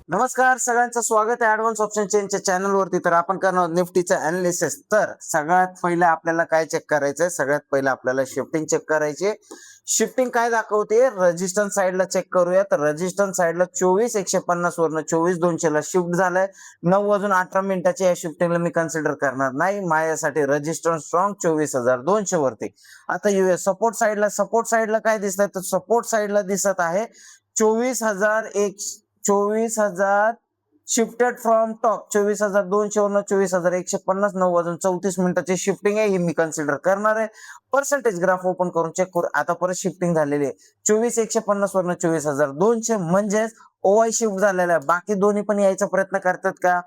नमस्कार, सगळ्यांचं स्वागत आहे ऍडव्हान्स ऑप्शन चेनच्या चॅनल वरती. तर आपण करणार निफ्टीचं अनालिसिस. तर सगळ्यात पहिले आपल्याला काय चेक करायचंय? सगळ्यात पहिले आपल्याला शिफ्टिंग चेक करायची. शिफ्टिंग काय दाखवते? रेजिस्टन्स साईडला चेक करूया. तर रेजिस्टन्स साईडला 24,150 वरनं 24,200 ला शिफ्ट झालाय. 9:18 या शिफ्टिंगला मी कन्सिडर करणार नाही. माझ्यासाठी रेजिस्टन्स स्ट्रॉंग 24,200 वरती. आता येऊया सपोर्ट साईडला. सपोर्ट साईडला काय दिसतंय? तर सपोर्ट साईडला दिसत आहे 24,000 शिफ्टेड फ्रॉम टॉप. 24,200 वरनं 24,150. 9:34 शिफ्टिंग आहे, ही मी कन्सिडर करणार आहे. पर्सेंटेज ग्राफ ओपन करून चेक करू. आता परत शिफ्टिंग झालेली आहे 24,150 वरनं 24,200, म्हणजेच ओआय शिफ्ट झालेला आहे. बाकी दोन्ही पण यायचा प्रयत्न करतात का?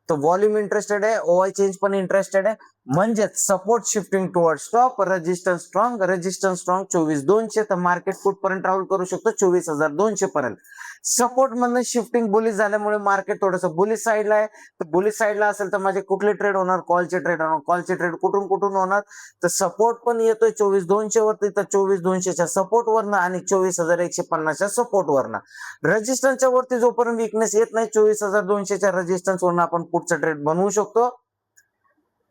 तर व्हॉल्यूम इंटरेस्टेड आहे, ओआय चेंज पण इंटरेस्टेड आहे. म्हणजेच support shifting toward top, resistance strong. 24,200. तर मार्केट कुठपर्यंत ट्रॅव्हल करू शकतो? 24,200 पर्यंत. सपोर्ट मधनं शिफ्टिंग बुलिश झाल्यामुळे मार्केट थोडस बुलिश साईडला आहे. तर बुलिश साईडला असेल तर माझे कुठले ट्रेड होणार? कॉलचे ट्रेड होणार. कॉलचे ट्रेड कुठून कुठून होणार? तर सपोर्ट पण येतोय 24,200 वरती. तर 24,200च्या सपोर्ट वरनं आणि 24,150च्या सपोर्ट वरनं. रेजिस्टन्सच्या वरती जोपर्यंत विकनेस येत नाही 24,200च्या रेजिस्टन्स वरनं आपण पुढचा ट्रेड बनवू शकतो.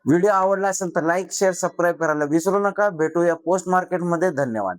व्हिडिओ आवडला असेल तर लाईक, शेअर, सबस्क्राईब करायला विसरू नका. भेटूया पोस्ट मार्केट मध्ये. धन्यवाद.